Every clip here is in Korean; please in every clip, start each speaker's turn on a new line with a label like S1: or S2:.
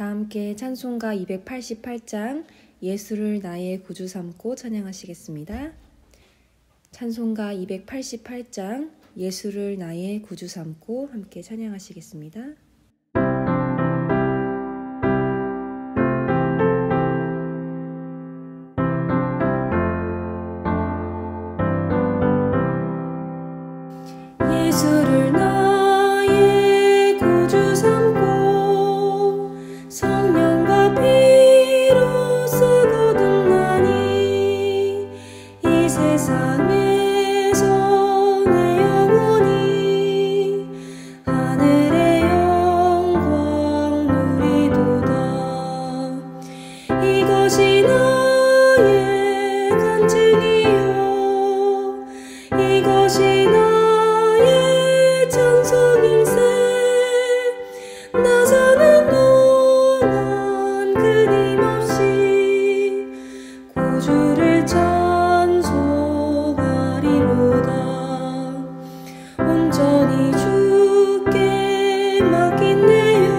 S1: 다 함께 찬송가 288장 예수를 나의 구주 삼고 찬양하시겠습니다. 찬송가 288장 예수를 나의 구주 삼고 함께 찬양하시겠습니다. 예수를 나의 구주 삼고 성령과 피로 쓰고 등나니 이 세상에서 내 영혼이 하늘의 영광 누리도다. 이것이 나의 간증이요 이것이 나의 찬송일세. 나 사는 동안 끊임없이 구주를 찬송하리로다. 온전히 주께 맡긴 내 영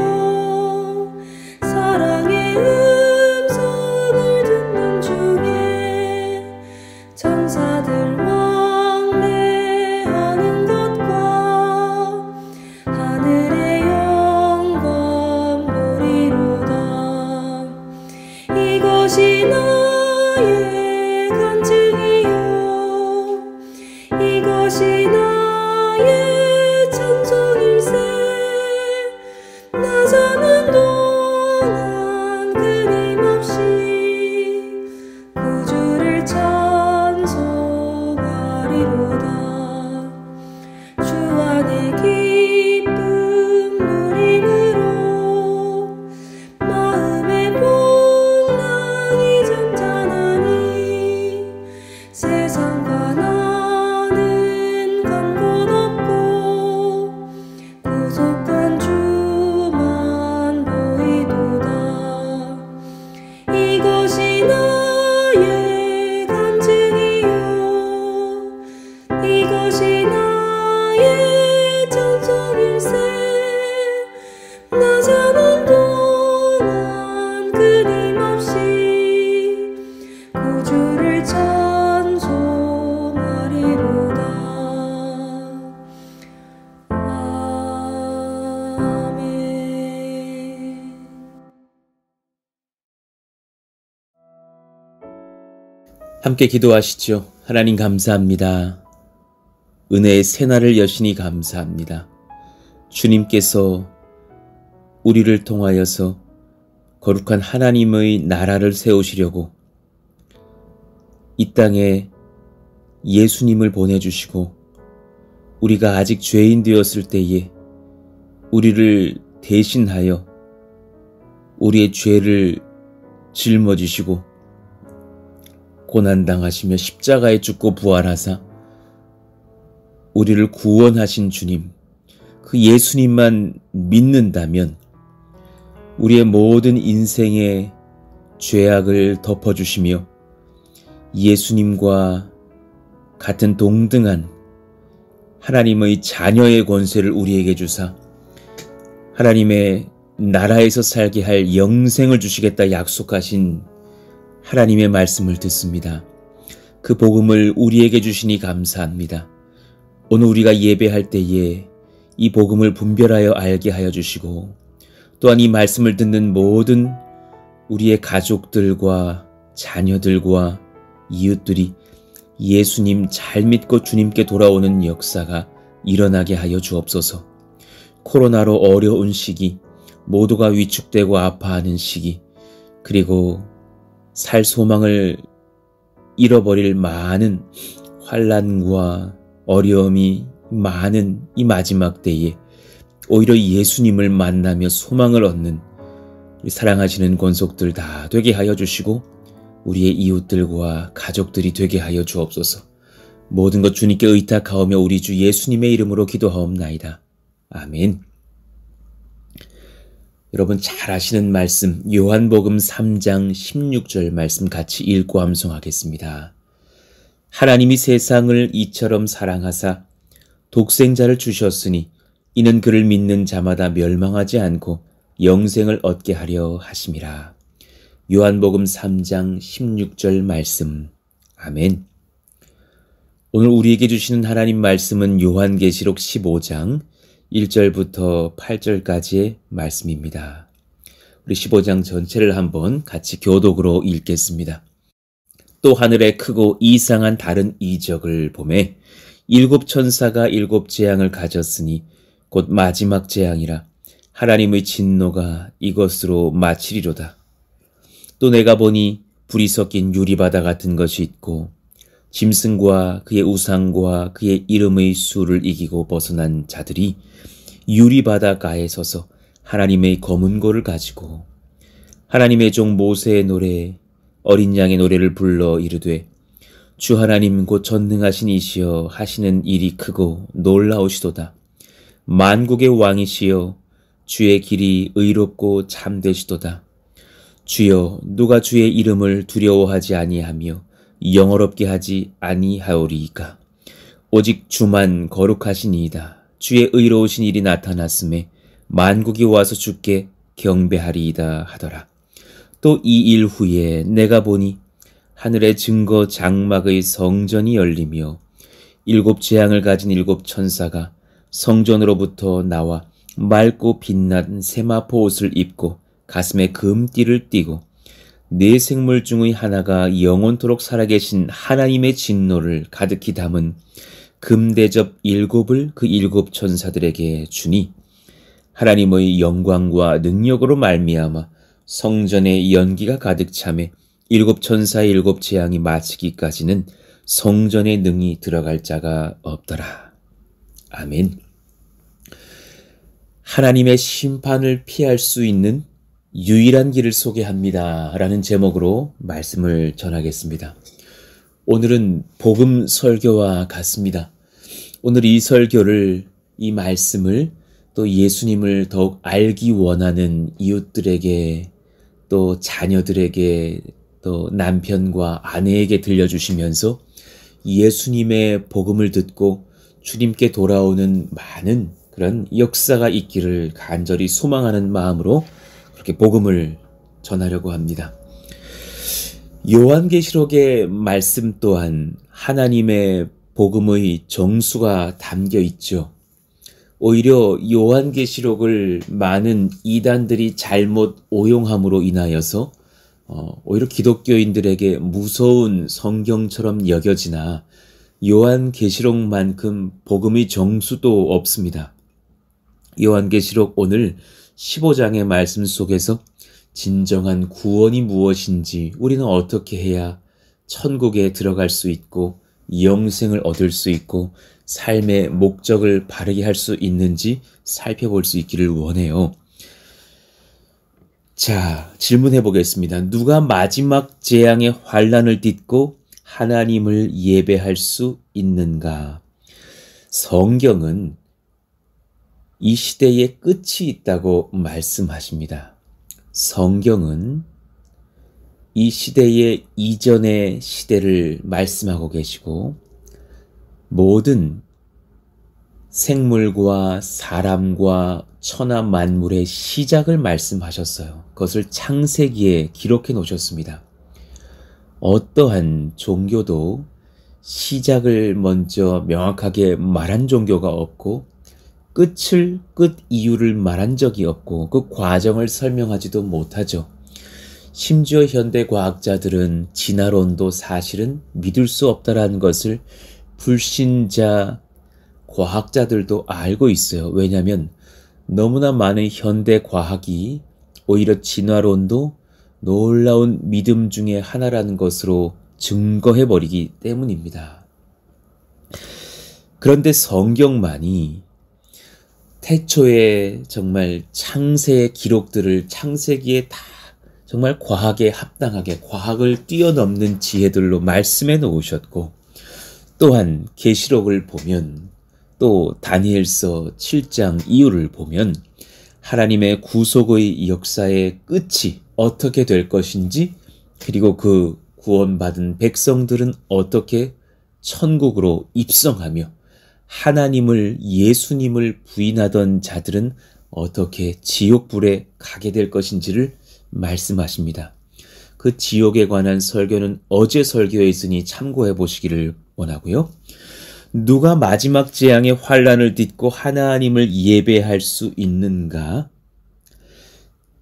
S1: 사랑의 음성을 듣는 중에 천사들 왕래하는 것과 하늘의 영광 보리로다. 이것이 나의 간증이요 이것이 나의 찬송일세. 나 사는 동안 끊임없이 구주를 찬송하리로다. 주 안에 기쁨 누림으로 마음의 풍랑이 잠잠하니 세상과 나는 간 곳 없고 구속한 주만 보이도다. 이것이 나의 간증이요 이것이 나의 찬송일세. 나 사는 동안 끊임없이 구주를 찬송하리로다. 아멘.
S2: 함께 기도하시죠. 하나님 감사합니다. 은혜의 새날을 여시니 감사합니다. 주님께서 우리를 통하여서 거룩한 하나님의 나라를 세우시려고 이 땅에 예수님을 보내주시고 우리가 아직 죄인 되었을 때에 우리를 대신하여 우리의 죄를 짊어지시고 고난당하시며 십자가에 죽고 부활하사 우리를 구원하신 주님, 그 예수님만 믿는다면 우리의 모든 인생의 죄악을 덮어주시며 예수님과 같은 동등한 하나님의 자녀의 권세를 우리에게 주사 하나님의 나라에서 살게 할 영생을 주시겠다 약속하신 하나님의 말씀을 듣습니다. 그 복음을 우리에게 주시니 감사합니다. 오늘 우리가 예배할 때에 이 복음을 분별하여 알게 하여 주시고 또한 이 말씀을 듣는 모든 우리의 가족들과 자녀들과 이웃들이 예수님 잘 믿고 주님께 돌아오는 역사가 일어나게 하여 주옵소서. 코로나로 어려운 시기, 모두가 위축되고 아파하는 시기, 그리고 살 소망을 잃어버릴 많은 환난과 어려움이 많은 이 마지막 때에 오히려 예수님을 만나며 소망을 얻는 우리 사랑하시는 권속들 다 되게 하여 주시고 우리의 이웃들과 가족들이 되게 하여 주옵소서. 모든 것 주님께 의탁하오며 우리 주 예수님의 이름으로 기도하옵나이다. 아멘. 여러분 잘 아시는 말씀 요한복음 3장 16절 말씀 같이 읽고 암송하겠습니다. 하나님이 세상을 이처럼 사랑하사 독생자를 주셨으니 이는 그를 믿는 자마다 멸망하지 않고 영생을 얻게 하려 하심이라. 요한복음 3장 16절 말씀. 아멘. 오늘 우리에게 주시는 하나님 말씀은 요한계시록 15장 1절부터 8절까지의 말씀입니다. 우리 15장 전체를 한번 같이 교독으로 읽겠습니다. 또 하늘에 크고 이상한 다른 이적을 보매 일곱 천사가 일곱 재앙을 가졌으니 곧 마지막 재앙이라. 하나님의 진노가 이것으로 마치리로다. 또 내가 보니 불이 섞인 유리바다 같은 것이 있고 짐승과 그의 우상과 그의 이름의 수를 이기고 벗어난 자들이 유리바다가에 서서 하나님의 검은 고를 가지고 하나님의 종 모세의 노래 어린 양의 노래를 불러 이르되 주 하나님 곧 전능하신 이시여 하시는 일이 크고 놀라우시도다. 만국의 왕이시여 주의 길이 의롭고 참되시도다. 주여 누가 주의 이름을 두려워하지 아니하며 영어롭게 하지 아니하오리이까. 오직 주만 거룩하시니이다. 주의 의로우신 일이 나타났음에 만국이 와서 주께 경배하리이다 하더라. 또 이 일 후에 내가 보니 하늘의 증거 장막의 성전이 열리며 일곱 재앙을 가진 일곱 천사가 성전으로부터 나와 맑고 빛난 세마포 옷을 입고 가슴에 금띠를 띠고 네 생물 중의 하나가 영원토록 살아계신 하나님의 진노를 가득히 담은 금대접 일곱을 그 일곱 천사들에게 주니 하나님의 영광과 능력으로 말미암아 성전에 연기가 가득 차매 일곱 천사의 일곱 재앙이 마치기까지는 성전에 능히 들어갈 자가 없더라. 아멘. 하나님의 심판을 피할 수 있는 유일한 길을 소개합니다. 라는 제목으로 말씀을 전하겠습니다. 오늘은 복음 설교와 같습니다. 오늘 이 설교를, 이 말씀을 또 예수님을 더욱 알기 원하는 이웃들에게 또 자녀들에게 또 남편과 아내에게 들려주시면서 예수님의 복음을 듣고 주님께 돌아오는 많은 그런 역사가 있기를 간절히 소망하는 마음으로 그렇게 복음을 전하려고 합니다. 요한계시록의 말씀 또한 하나님의 복음의 정수가 담겨 있죠. 오히려 요한계시록을 많은 이단들이 잘못 오용함으로 인하여서 오히려 기독교인들에게 무서운 성경처럼 여겨지나 요한계시록만큼 복음의 정수도 없습니다. 요한계시록 오늘 15장의 말씀 속에서 진정한 구원이 무엇인지, 우리는 어떻게 해야 천국에 들어갈 수 있고 영생을 얻을 수 있고 삶의 목적을 바르게 할 수 있는지 살펴볼 수 있기를 원해요. 자, 질문해 보겠습니다. 누가 마지막 재앙의 환난을 딛고 하나님을 예배할 수 있는가? 성경은 이 시대에 끝이 있다고 말씀하십니다. 성경은 이 시대의 이전의 시대를 말씀하고 계시고 모든 생물과 사람과 천하 만물의 시작을 말씀하셨어요. 그것을 창세기에 기록해 놓으셨습니다. 어떠한 종교도 시작을 먼저 명확하게 말한 종교가 없고 끝 이유를 말한 적이 없고 그 과정을 설명하지도 못하죠. 심지어 현대 과학자들은 진화론도 사실은 믿을 수 없다라는 것을 불신자 과학자들도 알고 있어요. 왜냐하면 너무나 많은 현대 과학이 오히려 진화론도 놀라운 믿음 중에 하나라는 것으로 증거해버리기 때문입니다. 그런데 성경만이 태초에 정말 창세의 기록들을 창세기에 다 정말 과학에 합당하게 과학을 뛰어넘는 지혜들로 말씀해 놓으셨고, 또한 계시록을 보면 또 다니엘서 7장 이후를 보면 하나님의 구속의 역사의 끝이 어떻게 될 것인지, 그리고 그 구원받은 백성들은 어떻게 천국으로 입성하며 하나님을, 예수님을 부인하던 자들은 어떻게 지옥불에 가게 될 것인지를 말씀하십니다. 그 지옥에 관한 설교는 어제 설교에 있으니 참고해 보시기를 원하고요. 누가 마지막 재앙의 환란을 딛고 하나님을 예배할 수 있는가?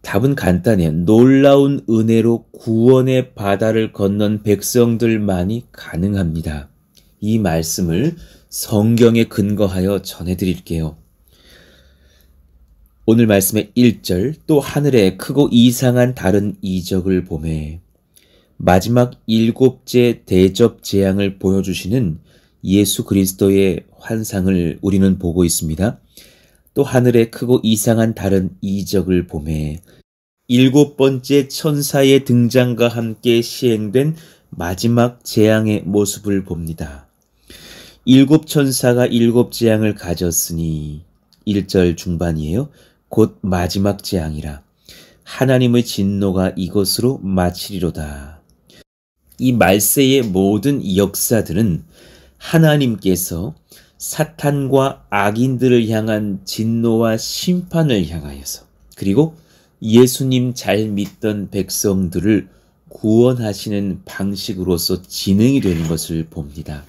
S2: 답은 간단해요. 놀라운 은혜로 구원의 바다를 건넌 백성들만이 가능합니다. 이 말씀을 성경에 근거하여 전해드릴게요. 오늘 말씀의 1절, 또 하늘에 크고 이상한 다른 이적을 보매, 마지막 7째 대접 재앙을 보여주시는 예수 그리스도의 환상을 우리는 보고 있습니다. 또 하늘에 크고 이상한 다른 이적을 보매, 7번째 천사의 등장과 함께 시행된 마지막 재앙의 모습을 봅니다. 7천사가 7재앙을 가졌으니 1절 중반이에요. 곧 마지막 재앙이라 하나님의 진노가 이것으로 마치리로다. 이 말세의 모든 역사들은 하나님께서 사탄과 악인들을 향한 진노와 심판을 향하여서, 그리고 예수님 잘 믿던 백성들을 구원하시는 방식으로서 진행이 되는 것을 봅니다.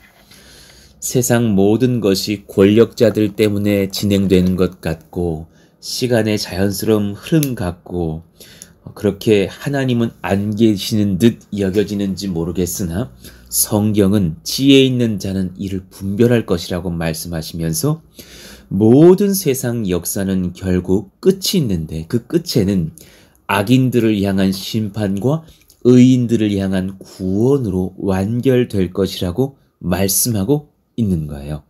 S2: 세상 모든 것이 권력자들 때문에 진행되는 것 같고 시간의 자연스러운 흐름 같고 그렇게 하나님은 안 계시는 듯 여겨지는지 모르겠으나 성경은 지혜 있는 자는 이를 분별할 것이라고 말씀하시면서 모든 세상 역사는 결국 끝이 있는데 그 끝에는 악인들을 향한 심판과 의인들을 향한 구원으로 완결될 것이라고 말씀하고 있는 거예요.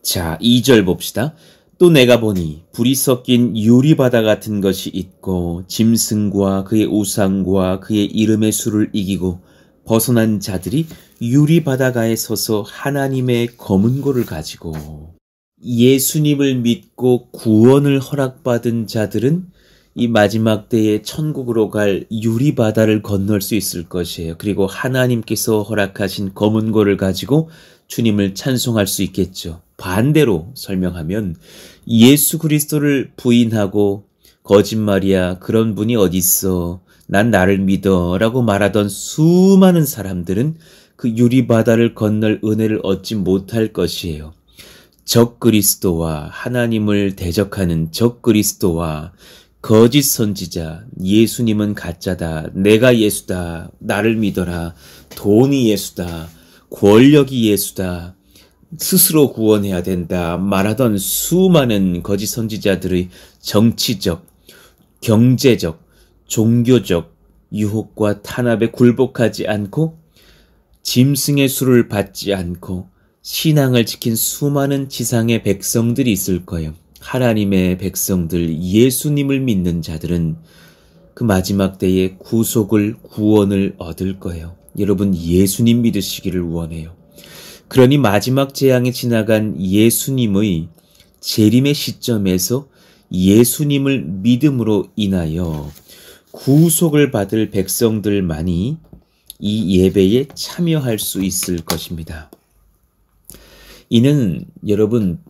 S2: 자, 2절 봅시다. 또 내가 보니 불이 섞인 유리바다 같은 것이 있고 짐승과 그의 우상과 그의 이름의 수를 이기고 벗어난 자들이 유리바다가에 서서 하나님의 검은 고를 가지고, 예수님을 믿고 구원을 허락받은 자들은 이 마지막 때에 천국으로 갈 유리바다를 건널 수 있을 것이에요. 그리고 하나님께서 허락하신 검은 고를 가지고 주님을 찬송할 수 있겠죠. 반대로 설명하면 예수 그리스도를 부인하고 거짓말이야, 그런 분이 어디 있어, 난 나를 믿어 라고 말하던 수많은 사람들은 그 유리바다를 건널 은혜를 얻지 못할 것이에요. 적그리스도와 하나님을 대적하는 적그리스도와 거짓 선지자, 예수님은 가짜다, 내가 예수다, 나를 믿어라, 돈이 예수다, 권력이 예수다, 스스로 구원해야 된다 말하던 수많은 거짓 선지자들의 정치적, 경제적, 종교적 유혹과 탄압에 굴복하지 않고 짐승의 수를 받지 않고 신앙을 지킨 수많은 지상의 백성들이 있을 거예요. 하나님의 백성들, 예수님을 믿는 자들은 그 마지막 때에 구속을, 구원을 얻을 거예요. 여러분, 예수님 믿으시기를 원해요. 그러니 마지막 재앙에 지나간 예수님의 재림의 시점에서 예수님을 믿음으로 인하여 구속을 받을 백성들만이 이 예배에 참여할 수 있을 것입니다. 이는 여러분,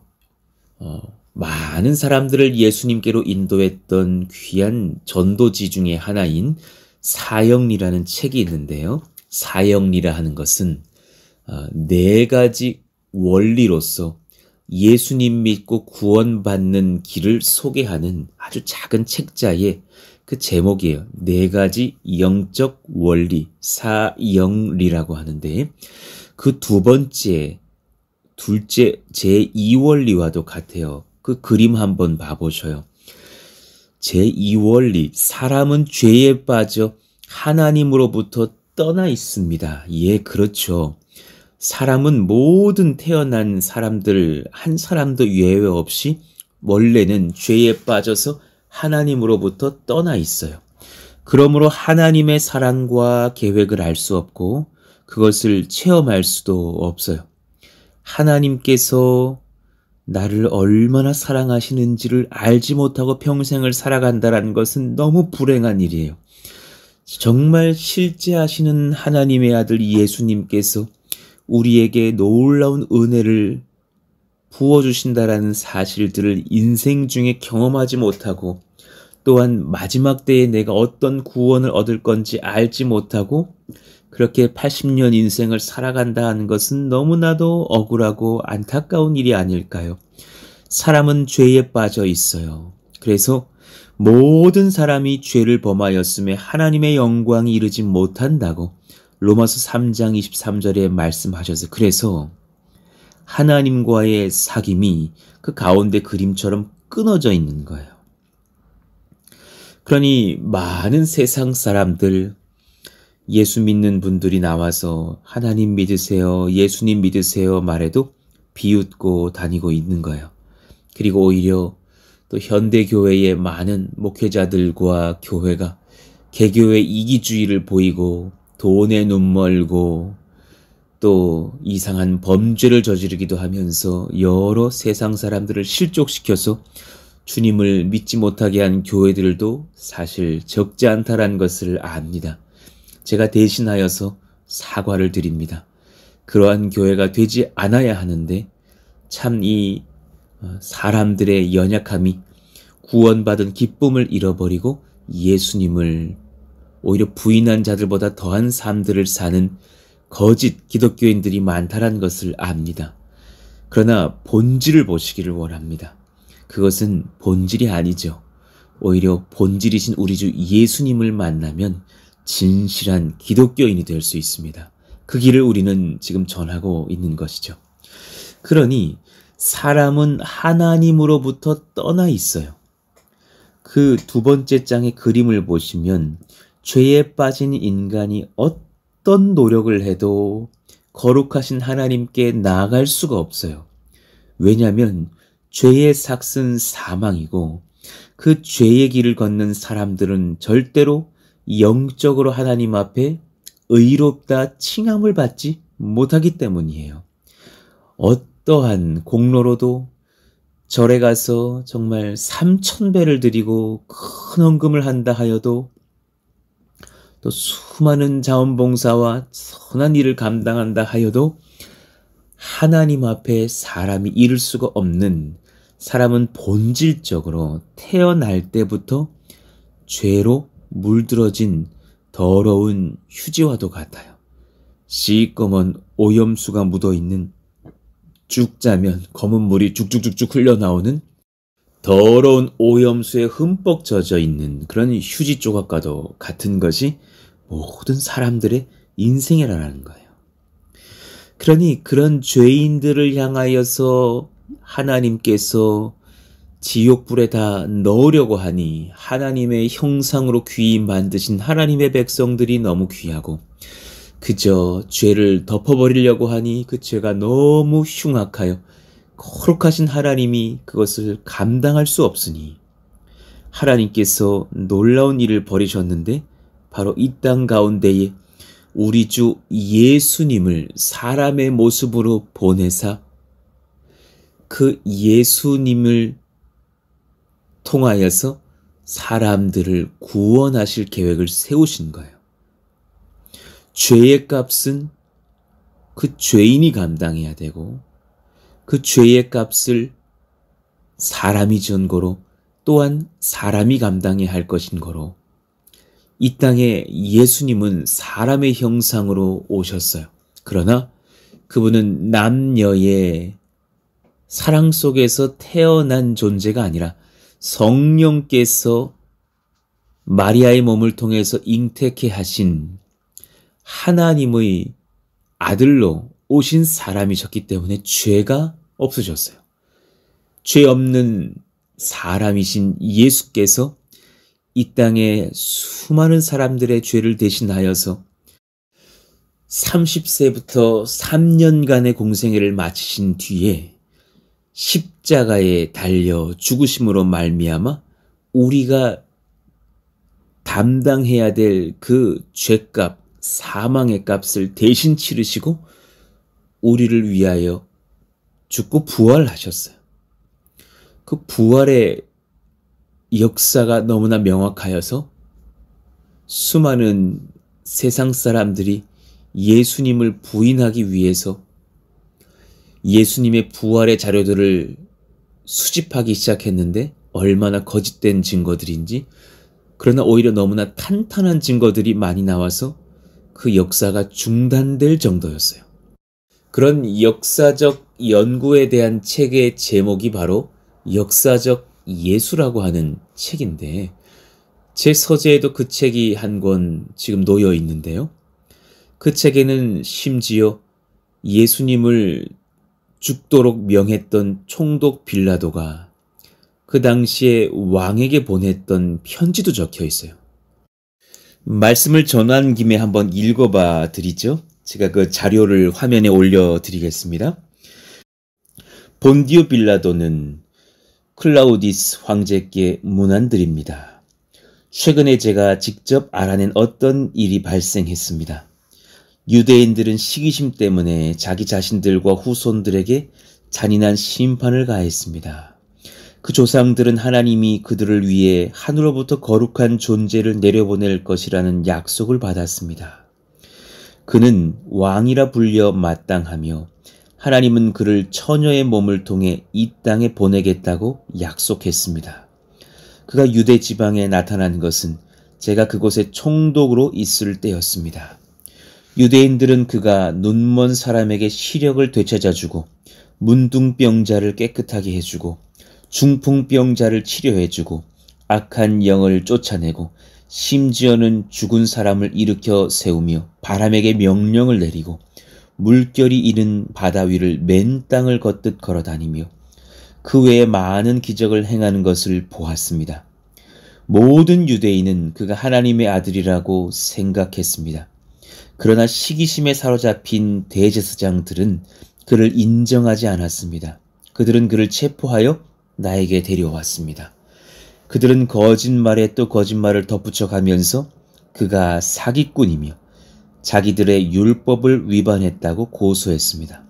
S2: 많은 사람들을 예수님께로 인도했던 귀한 전도지 중에 하나인 사형리라는 책이 있는데요. 사형리라 하는 것은 4가지 원리로서 예수님 믿고 구원받는 길을 소개하는 아주 작은 책자의 그 제목이에요. 4가지 영적 원리, 사형리라고 하는데, 그 둘째 제2원리와도 같아요. 그 그림 한번 봐보셔요. 제2원리, 사람은 죄에 빠져 하나님으로부터 떠나 있습니다. 예, 그렇죠. 사람은 모든 태어난 사람들 한 사람도 예외 없이 원래는 죄에 빠져서 하나님으로부터 떠나 있어요. 그러므로 하나님의 사랑과 계획을 알 수 없고 그것을 체험할 수도 없어요. 하나님께서 나를 얼마나 사랑하시는지를 알지 못하고 평생을 살아간다는 것은 너무 불행한 일이에요. 정말 실제하시는 하나님의 아들 예수님께서 우리에게 놀라운 은혜를 부어주신다라는 사실들을 인생 중에 경험하지 못하고 또한 마지막 때에 내가 어떤 구원을 얻을 건지 알지 못하고 그렇게 80년 인생을 살아간다 하는 것은 너무나도 억울하고 안타까운 일이 아닐까요? 사람은 죄에 빠져 있어요. 그래서 모든 사람이 죄를 범하였음에 하나님의 영광이 이르지 못한다고 로마서 3장 23절에 말씀하셔서 그래서 하나님과의 사귐이 그 가운데 그림처럼 끊어져 있는 거예요. 그러니 많은 세상 사람들, 예수 믿는 분들이 나와서 하나님 믿으세요, 예수님 믿으세요 말해도 비웃고 다니고 있는 거예요. 그리고 오히려 또 현대교회의 많은 목회자들과 교회가 개교의 이기주의를 보이고 돈에 눈멀고 또 이상한 범죄를 저지르기도 하면서 여러 세상 사람들을 실족시켜서 주님을 믿지 못하게 한 교회들도 사실 적지 않다라는 것을 압니다. 제가 대신하여서 사과를 드립니다. 그러한 교회가 되지 않아야 하는데 참 이 사람들의 연약함이 구원받은 기쁨을 잃어버리고 예수님을 오히려 부인한 자들보다 더한 삶들을 사는 거짓 기독교인들이 많다는 것을 압니다. 그러나 본질을 보시기를 원합니다. 그것은 본질이 아니죠. 오히려 본질이신 우리 주 예수님을 만나면 진실한 기독교인이 될 수 있습니다. 그 길을 우리는 지금 전하고 있는 것이죠. 그러니 사람은 하나님으로부터 떠나 있어요. 그 두 번째 장의 그림을 보시면 죄에 빠진 인간이 어떤 노력을 해도 거룩하신 하나님께 나아갈 수가 없어요. 왜냐하면 죄의 삭은 사망이고 그 죄의 길을 걷는 사람들은 절대로 영적으로 하나님 앞에 의롭다 칭함을 받지 못하기 때문이에요. 어떠한 공로로도 절에 가서 정말 3,000배를 드리고 큰 헌금을 한다 하여도 또 수많은 자원봉사와 선한 일을 감당한다 하여도 하나님 앞에 사람이 이를 수가 없는, 사람은 본질적으로 태어날 때부터 죄로 물들어진 더러운 휴지와도 같아요. 시꺼먼 오염수가 묻어있는, 쭉 짜면 검은 물이 쭉쭉쭉쭉 흘러나오는 더러운 오염수에 흠뻑 젖어 있는 그런 휴지 조각과도 같은 것이 모든 사람들의 인생이라는 거예요. 그러니 그런 죄인들을 향하여서 하나님께서 지옥불에다 넣으려고 하니 하나님의 형상으로 귀히 만드신 하나님의 백성들이 너무 귀하고 그저 죄를 덮어버리려고 하니 그 죄가 너무 흉악하여 거룩하신 하나님이 그것을 감당할 수 없으니 하나님께서 놀라운 일을 벌이셨는데 바로 이 땅 가운데에 우리 주 예수님을 사람의 모습으로 보내사 그 예수님을 통하여서 사람들을 구원하실 계획을 세우신 거예요. 죄의 값은 그 죄인이 감당해야 되고 그 죄의 값을 사람이 진 거로 또한 사람이 감당해야 할 것인 거로 이 땅에 예수님은 사람의 형상으로 오셨어요. 그러나 그분은 남녀의 사랑 속에서 태어난 존재가 아니라 성령께서 마리아의 몸을 통해서 잉태케 하신 하나님의 아들로 오신 사람이셨기 때문에 죄가 없으셨어요. 죄 없는 사람이신 예수께서 이 땅에 수많은 사람들의 죄를 대신하여서 30세부터 3년간의 공생애를 마치신 뒤에 십자가에 달려 죽으심으로 말미암아 우리가 담당해야 될 그 죄값, 사망의 값을 대신 치르시고 우리를 위하여 죽고 부활하셨어요. 그 부활의 역사가 너무나 명확하여서 수많은 세상 사람들이 예수님을 부인하기 위해서 예수님의 부활의 자료들을 수집하기 시작했는데 얼마나 거짓된 증거들인지, 그러나 오히려 너무나 탄탄한 증거들이 많이 나와서 그 역사가 중단될 정도였어요. 그런 역사적 연구에 대한 책의 제목이 바로 역사적 예수라고 하는 책인데, 제 서재에도 그 책이 한 권 지금 놓여 있는데요. 그 책에는 심지어 예수님을 죽도록 명했던 총독 빌라도가 그 당시에 왕에게 보냈던 편지도 적혀 있어요. 말씀을 전한 김에 한번 읽어봐 드리죠. 제가 그 자료를 화면에 올려드리겠습니다. 본디오 빌라도는 클라우디스 황제께 문안드립니다. 최근에 제가 직접 알아낸 어떤 일이 발생했습니다. 유대인들은 시기심 때문에 자기 자신들과 후손들에게 잔인한 심판을 가했습니다. 그 조상들은 하나님이 그들을 위해 하늘로부터 거룩한 존재를 내려보낼 것이라는 약속을 받았습니다. 그는 왕이라 불려 마땅하며 하나님은 그를 처녀의 몸을 통해 이 땅에 보내겠다고 약속했습니다. 그가 유대 지방에 나타난 것은 제가 그곳에 총독으로 있을 때였습니다. 유대인들은 그가 눈먼 사람에게 시력을 되찾아주고 문둥병자를 깨끗하게 해주고 중풍병자를 치료해주고 악한 영을 쫓아내고 심지어는 죽은 사람을 일으켜 세우며 바람에게 명령을 내리고 물결이 이는 바다 위를 맨 땅을 걷듯 걸어다니며 그 외에 많은 기적을 행하는 것을 보았습니다. 모든 유대인은 그가 하나님의 아들이라고 생각했습니다. 그러나 시기심에 사로잡힌 대제사장들은 그를 인정하지 않았습니다. 그들은 그를 체포하여 나에게 데려왔습니다. 그들은 거짓말에 또 거짓말을 덧붙여 가면서 그가 사기꾼이며 자기들의 율법을 위반했다고 고소했습니다.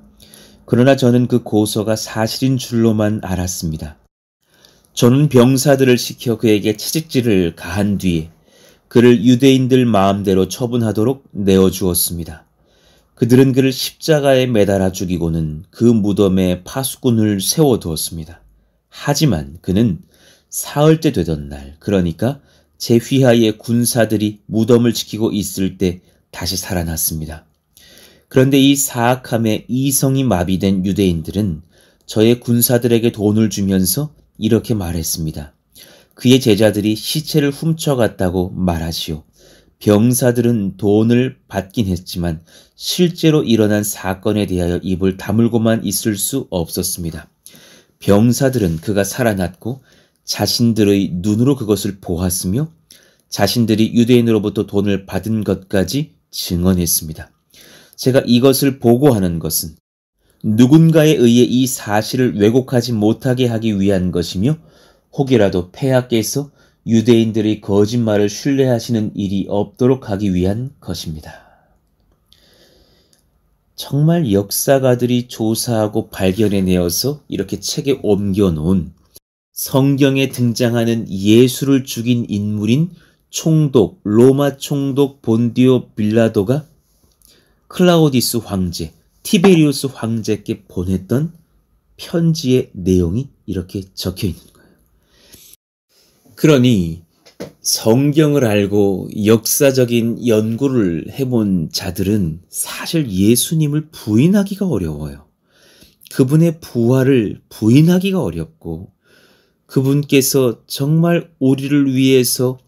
S2: 그러나 저는 그 고소가 사실인 줄로만 알았습니다. 저는 병사들을 시켜 그에게 채찍질을 가한 뒤에 그를 유대인들 마음대로 처분하도록 내어주었습니다. 그들은 그를 십자가에 매달아 죽이고는 그 무덤에 파수꾼을 세워두었습니다. 하지만 그는 사흘째 되던 날, 그러니까 제 휘하의 군사들이 무덤을 지키고 있을 때 다시 살아났습니다. 그런데 이 사악함에 이성이 마비된 유대인들은 저의 군사들에게 돈을 주면서 이렇게 말했습니다. 그의 제자들이 시체를 훔쳐갔다고 말하시오. 병사들은 돈을 받긴 했지만 실제로 일어난 사건에 대하여 입을 다물고만 있을 수 없었습니다. 병사들은 그가 살아났고 자신들의 눈으로 그것을 보았으며 자신들이 유대인으로부터 돈을 받은 것까지 증언했습니다. 제가 이것을 보고하는 것은 누군가에 의해 이 사실을 왜곡하지 못하게 하기 위한 것이며 혹이라도 폐하께서 유대인들의 거짓말을 신뢰하시는 일이 없도록 하기 위한 것입니다. 정말 역사가들이 조사하고 발견해내어서 이렇게 책에 옮겨놓은 성경에 등장하는 예수를 죽인 인물인 총독, 로마 총독 본디오 빌라도가 클라우디스 황제, 티베리우스 황제께 보냈던 편지의 내용이 이렇게 적혀 있는 거예요. 그러니 성경을 알고 역사적인 연구를 해본 자들은 사실 예수님을 부인하기가 어려워요. 그분의 부활을 부인하기가 어렵고 그분께서 정말 우리를 위해서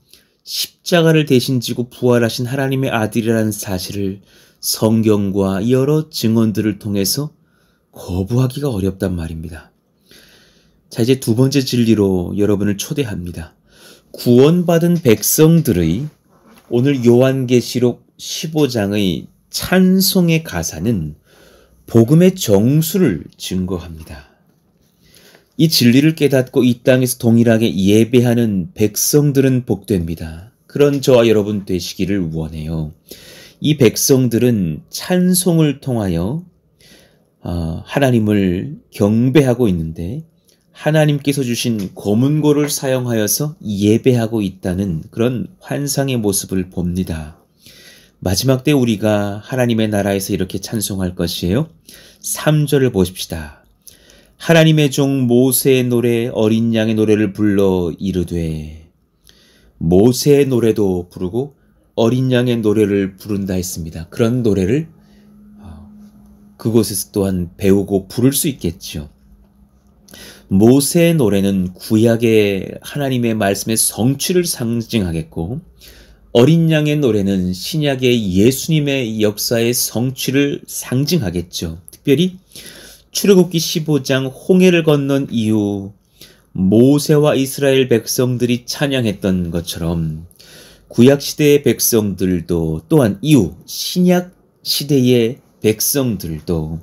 S2: 십자가를 대신 지고 부활하신 하나님의 아들이라는 사실을 성경과 여러 증언들을 통해서 거부하기가 어렵단 말입니다. 자, 이제 두 번째 진리로 여러분을 초대합니다. 구원받은 백성들의 오늘 요한계시록 15장의 찬송의 가사는 복음의 정수를 증거합니다. 이 진리를 깨닫고 이 땅에서 동일하게 예배하는 백성들은 복됩니다. 그런 저와 여러분 되시기를 원해요. 이 백성들은 찬송을 통하여 하나님을 경배하고 있는데 하나님께서 주신 검은고를 사용하여서 예배하고 있다는 그런 환상의 모습을 봅니다. 마지막 때 우리가 하나님의 나라에서 이렇게 찬송할 것이에요. 3절을 보십시다. 하나님의 종 모세의 노래 어린 양의 노래를 불러 이르되, 모세의 노래도 부르고 어린 양의 노래를 부른다 했습니다. 그런 노래를 그곳에서 또한 배우고 부를 수 있겠죠. 모세의 노래는 구약의 하나님의 말씀의 성취를 상징하겠고, 어린 양의 노래는 신약의 예수님의 역사의 성취를 상징하겠죠. 특별히 출애굽기 15장 홍해를 건넌 이후 모세와 이스라엘 백성들이 찬양했던 것처럼 구약시대의 백성들도, 또한 이후 신약 시대의 백성들도,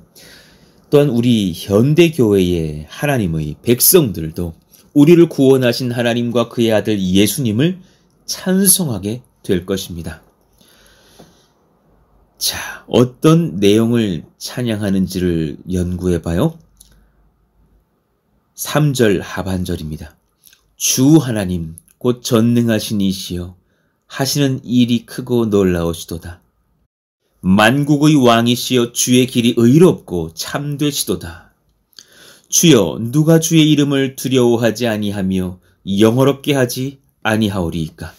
S2: 또한 우리 현대교회의 하나님의 백성들도 우리를 구원하신 하나님과 그의 아들 예수님을 찬송하게 될 것입니다. 자, 어떤 내용을 찬양하는지를 연구해 봐요. 3절 하반절입니다. 주 하나님 곧 전능하신 이시여 하시는 일이 크고 놀라우시도다. 만국의 왕이시여 주의 길이 의롭고 참되시도다. 주여 누가 주의 이름을 두려워하지 아니하며 영어롭게 하지 아니하오리이까.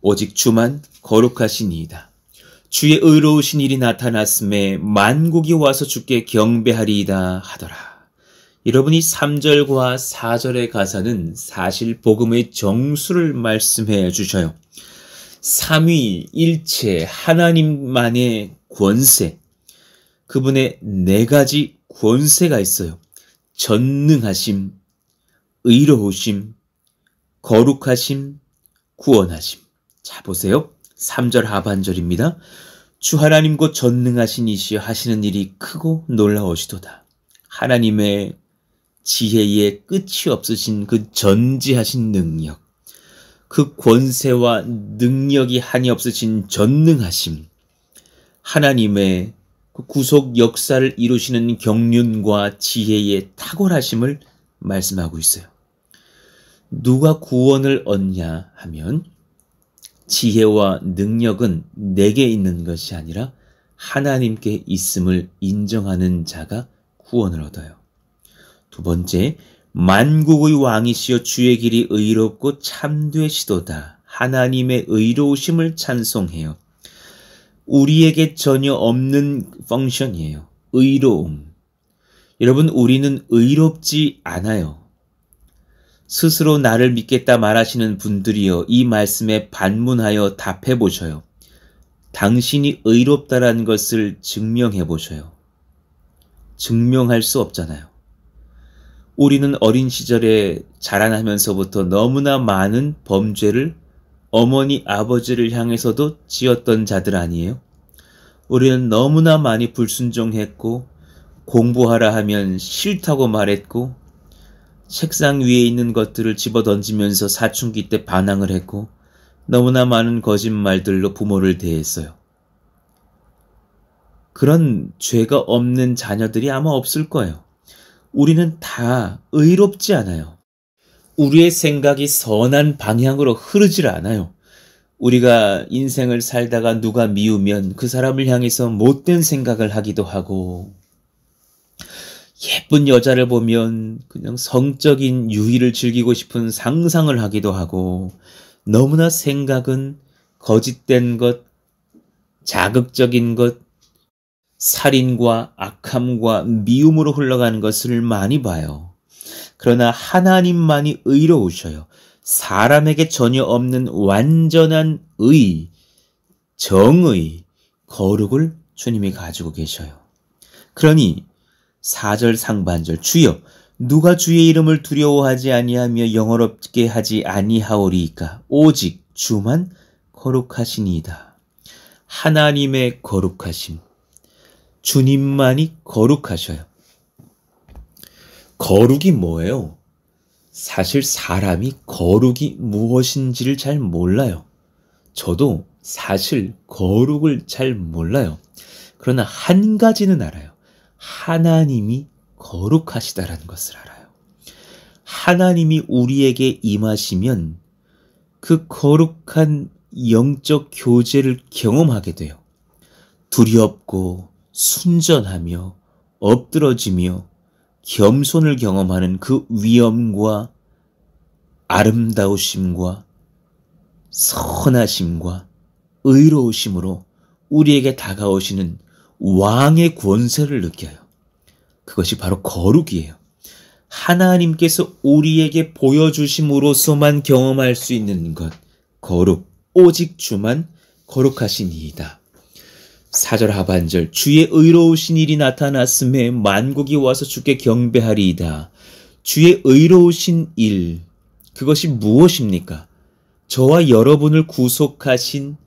S2: 오직 주만 거룩하시니이다. 주의 의로우신 일이 나타났음에 만국이 와서 주께 경배하리이다 하더라. 여러분이 3절과 4절의 가사는 사실 복음의 정수를 말씀해 주셔요. 삼위일체 하나님만의 권세, 그분의 네 가지 권세가 있어요. 전능하심, 의로우심, 거룩하심, 구원하심. 자, 보세요. 3절 하반절입니다. 주 하나님 곧 전능하신 이시여 하시는 일이 크고 놀라우시도다. 하나님의 지혜에 끝이 없으신 그 전지하신 능력, 그 권세와 능력이 한이 없으신 전능하심, 하나님의 그 구속 역사를 이루시는 경륜과 지혜의 탁월하심을 말씀하고 있어요. 누가 구원을 얻냐 하면 지혜와 능력은 내게 있는 것이 아니라 하나님께 있음을 인정하는 자가 구원을 얻어요. 두 번째, 만국의 왕이시여 주의 길이 의롭고 참되시도다. 하나님의 의로우심을 찬송해요. 우리에게 전혀 없는 펑션이에요. 의로움. 여러분, 우리는 의롭지 않아요. 스스로 나를 믿겠다 말하시는 분들이여 이 말씀에 반문하여 답해 보셔요. 당신이 의롭다라는 것을 증명해 보셔요. 증명할 수 없잖아요. 우리는 어린 시절에 자라나면서부터 너무나 많은 범죄를 어머니, 아버지를 향해서도 지었던 자들 아니에요? 우리는 너무나 많이 불순종했고, 공부하라 하면 싫다고 말했고, 책상 위에 있는 것들을 집어 던지면서 사춘기 때 반항을 했고, 너무나 많은 거짓말들로 부모를 대했어요. 그런 죄가 없는 자녀들이 아마 없을 거예요. 우리는 다 의롭지 않아요. 우리의 생각이 선한 방향으로 흐르질 않아요. 우리가 인생을 살다가 누가 미우면 그 사람을 향해서 못된 생각을 하기도 하고, 예쁜 여자를 보면 그냥 성적인 유희를 즐기고 싶은 상상을 하기도 하고, 너무나 생각은 거짓된 것, 자극적인 것, 살인과 악함과 미움으로 흘러가는 것을 많이 봐요. 그러나 하나님만이 의로우셔요. 사람에게 전혀 없는 완전한 의, 정의, 거룩을 주님이 가지고 계셔요. 그러니 4절 상반절, 주여 누가 주의 이름을 두려워하지 아니하며 영어롭게 하지 아니하오리이까. 오직 주만 거룩하시니이다. 하나님의 거룩하심, 주님만이 거룩하셔요. 거룩이 뭐예요? 사실 사람이 거룩이 무엇인지를 잘 몰라요. 저도 사실 거룩을 잘 몰라요. 그러나 한 가지는 알아요. 하나님이 거룩하시다라는 것을 알아요. 하나님이 우리에게 임하시면 그 거룩한 영적 교제를 경험하게 돼요. 두렵고 순전하며 엎드러지며 겸손을 경험하는 그 위엄과 아름다우심과 선하심과 의로우심으로 우리에게 다가오시는 왕의 권세를 느껴요. 그것이 바로 거룩이에요. 하나님께서 우리에게 보여주심으로서만 경험할 수 있는 것, 거룩, 오직 주만 거룩하시니이다. 4절 하반절, 주의 의로우신 일이 나타났음에 만국이 와서 주께 경배하리이다. 주의 의로우신 일, 그것이 무엇입니까? 저와 여러분을 구속하신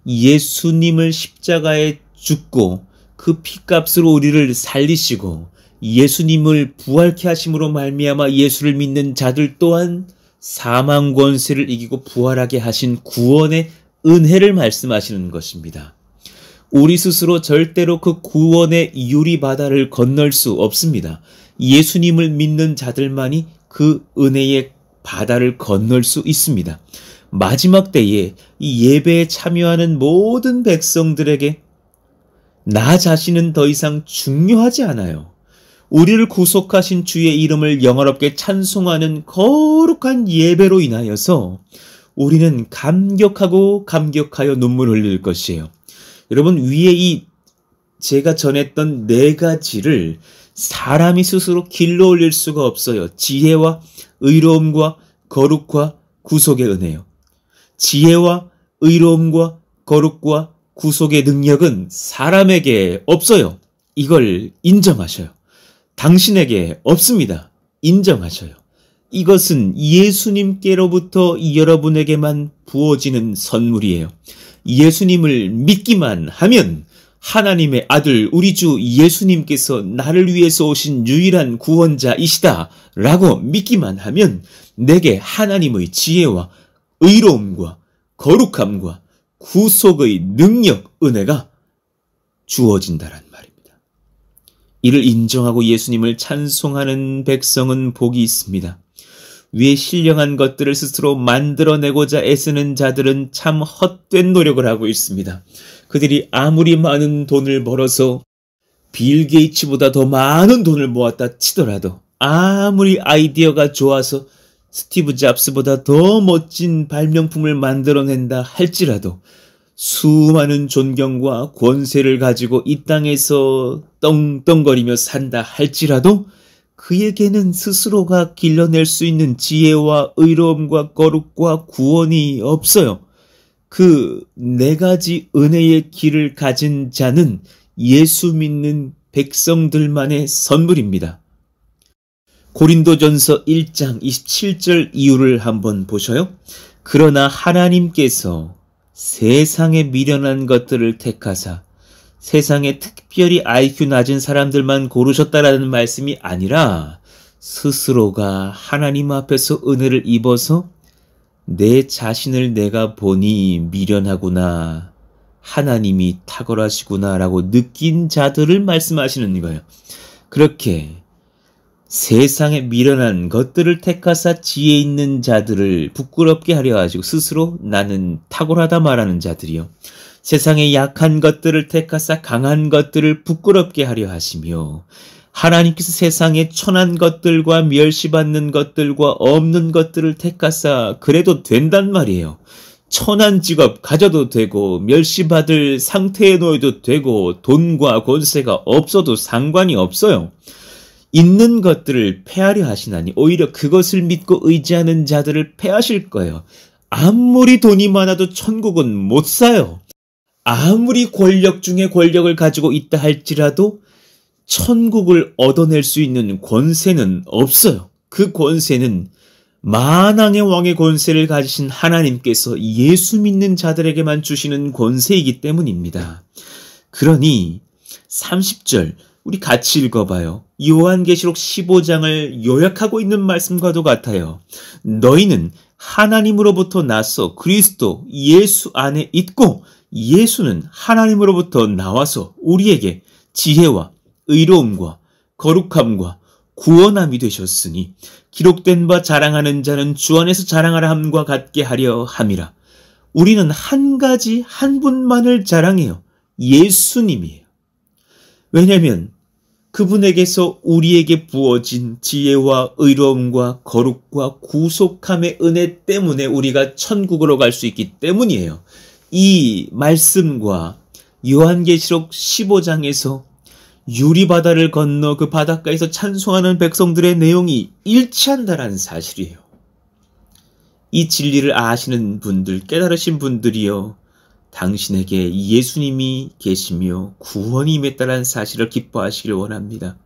S2: 예수님을 십자가에 죽고 그 피값으로 우리를 살리시고 예수님을 부활케 하심으로 말미암아 예수를 믿는 자들 또한 사망 권세를 이기고 부활하게 하신 구원의 은혜를 말씀하시는 것입니다. 우리 스스로 절대로 그 구원의 유리바다를 건널 수 없습니다. 예수님을 믿는 자들만이 그 은혜의 바다를 건널 수 있습니다. 마지막 때에 이 예배에 참여하는 모든 백성들에게 나 자신은 더 이상 중요하지 않아요. 우리를 구속하신 주의 이름을 영화롭게 찬송하는 거룩한 예배로 인하여서 우리는 감격하여 눈물을 흘릴 것이에요. 여러분, 위에 제가 전했던 4가지를 사람이 스스로 길러 올릴 수가 없어요. 지혜와 의로움과 거룩과 구속의 은혜요. 지혜와 의로움과 거룩과 구속의 능력은 사람에게 없어요. 이걸 인정하셔요. 당신에게 없습니다. 인정하셔요. 이것은 예수님께로부터 여러분에게만 부어지는 선물이에요. 예수님을 믿기만 하면 하나님의 아들 우리 주 예수님께서 나를 위해서 오신 유일한 구원자이시다 라고 믿기만 하면 내게 하나님의 지혜와 의로움과 거룩함과 구속의 능력, 은혜가 주어진다란 말입니다. 이를 인정하고 예수님을 찬송하는 백성은 복이 있습니다. 위에 신령한 것들을 스스로 만들어내고자 애쓰는 자들은 참 헛된 노력을 하고 있습니다. 그들이 아무리 많은 돈을 벌어서 빌 게이츠보다 더 많은 돈을 모았다 치더라도, 아무리 아이디어가 좋아서 스티브 잡스보다 더 멋진 발명품을 만들어낸다 할지라도, 수많은 존경과 권세를 가지고 이 땅에서 떵떵거리며 산다 할지라도 그에게는 스스로가 길러낼 수 있는 지혜와 의로움과 거룩과 구원이 없어요. 그 4가지 은혜의 길을 가진 자는 예수 믿는 백성들만의 선물입니다. 고린도전서 1장 27절 이유를 한번 보셔요. 그러나 하나님께서 세상에 미련한 것들을 택하사 세상에 특별히 IQ 낮은 사람들만 고르셨다라는 말씀이 아니라 스스로가 하나님 앞에서 은혜를 입어서 내 자신을 내가 보니 미련하구나, 하나님이 탁월하시구나 라고 느낀 자들을 말씀하시는 거예요. 그렇게 세상에 미련한 것들을 택하사 지혜 있는 자들을 부끄럽게 하려 가지고 스스로 나는 탁월하다 말하는 자들이요. 세상에 약한 것들을 택하사 강한 것들을 부끄럽게 하려 하시며, 하나님께서 세상에 천한 것들과 멸시받는 것들과 없는 것들을 택하사 그래도 된단 말이에요. 천한 직업 가져도 되고 멸시받을 상태에 놓여도 되고 돈과 권세가 없어도 상관이 없어요. 있는 것들을 패하려 하시나니 오히려 그것을 믿고 의지하는 자들을 패하실 거예요. 아무리 돈이 많아도 천국은 못 사요. 아무리 권력 중에 권력을 가지고 있다 할지라도 천국을 얻어낼 수 있는 권세는 없어요. 그 권세는 만왕의 왕의 권세를 가지신 하나님께서 예수 믿는 자들에게만 주시는 권세이기 때문입니다. 그러니 30절 우리 같이 읽어봐요. 요한계시록 15장을 요약하고 있는 말씀과도 같아요. 너희는 하나님으로부터 나서 그리스도 예수 안에 있고 예수는 하나님으로부터 나와서 우리에게 지혜와 의로움과 거룩함과 구원함이 되셨으니 기록된 바 자랑하는 자는 주 안에서 자랑하라 함과 같게 하려 함이라. 우리는 한 가지 한 분만을 자랑해요. 예수님이에요. 왜냐하면 그분에게서 우리에게 부어진 지혜와 의로움과 거룩과 구속함의 은혜 때문에 우리가 천국으로 갈 수 있기 때문이에요. 이 말씀과 요한계시록 15장에서 유리바다를 건너 그 바닷가에서 찬송하는 백성들의 내용이 일치한다라는 사실이에요. 이 진리를 아시는 분들, 깨달으신 분들이요, 당신에게 예수님이 계시며 구원이 임했다는 사실을 기뻐하시길 원합니다.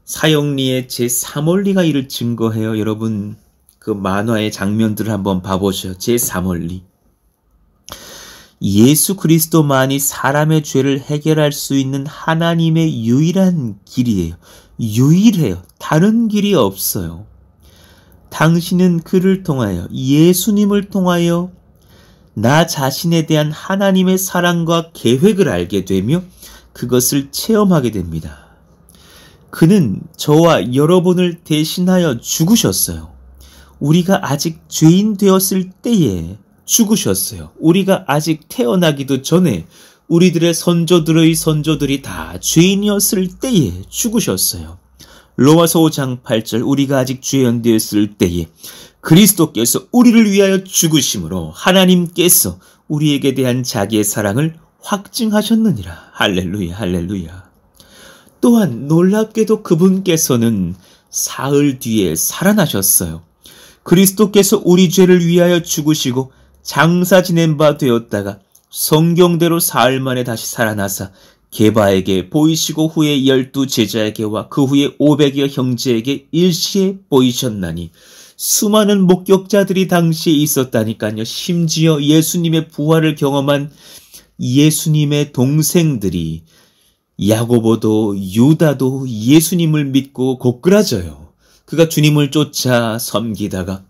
S2: 사형리의 제3원리가 이를 증거해요. 여러분 그 만화의 장면들을 한번 봐보셔요. 제3원리. 예수 그리스도만이 사람의 죄를 해결할 수 있는 하나님의 유일한 길이에요. 유일해요. 다른 길이 없어요. 당신은 그를 통하여, 예수님을 통하여 나 자신에 대한 하나님의 사랑과 계획을 알게 되며 그것을 체험하게 됩니다. 그는 저와 여러분을 대신하여 죽으셨어요. 우리가 아직 죄인 되었을 때에 죽으셨어요. 우리가 아직 태어나기도 전에 우리들의 선조들의 선조들이 다 죄인이었을 때에 죽으셨어요. 로마서 5장 8절, 우리가 아직 죄인 되었을 때에 그리스도께서 우리를 위하여 죽으심으로 하나님께서 우리에게 대한 자기의 사랑을 확증하셨느니라. 할렐루야, 할렐루야. 또한 놀랍게도 그분께서는 사흘 뒤에 살아나셨어요. 그리스도께서 우리 죄를 위하여 죽으시고 장사 지낸 바 되었다가 성경대로 사흘 만에 다시 살아나사 게바에게 보이시고 후에 12 제자에게와 그 후에 500여 형제에게 일시에 보이셨나니 수많은 목격자들이 당시에 있었다니까요. 심지어 예수님의 부활을 경험한 예수님의 동생들이, 야고보도 유다도 예수님을 믿고 고꾸라져요. 그가 주님을 쫓아 섬기다가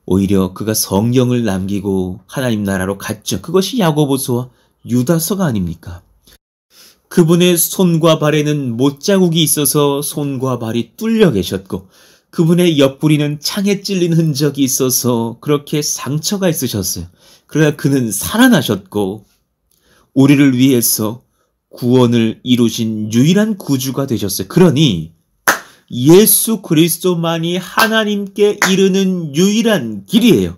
S2: 오히려 그가 성경을 남기고 하나님 나라로 갔죠. 그것이 야고보서와 유다서가 아닙니까? 그분의 손과 발에는 못자국이 있어서 손과 발이 뚫려 계셨고, 그분의 옆구리는 창에 찔린 흔적이 있어서 그렇게 상처가 있으셨어요. 그러나 그는 살아나셨고 우리를 위해서 구원을 이루신 유일한 구주가 되셨어요. 그러니 예수 그리스도만이 하나님께 이르는 유일한 길이에요.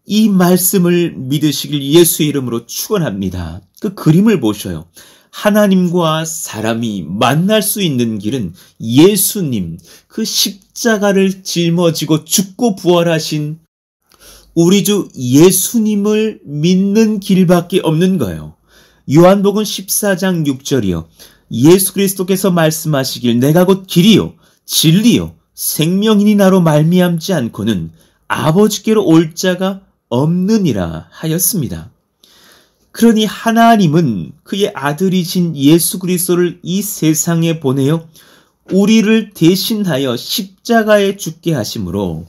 S2: 이 말씀을 믿으시길 예수의 이름으로 축원합니다. 그 그림을 보셔요. 하나님과 사람이 만날 수 있는 길은 예수님, 그 십자가를 짊어지고 죽고 부활하신 우리 주 예수님을 믿는 길밖에 없는 거예요. 요한복음 14장 6절이요. 예수 그리스도께서 말씀하시길 내가 곧 길이요 진리요 생명이니 나로 말미암지 않고는 아버지께로 올 자가 없느니라 하였습니다. 그러니 하나님은 그의 아들이신 예수 그리스도를 이 세상에 보내어 우리를 대신하여 십자가에 죽게 하심으로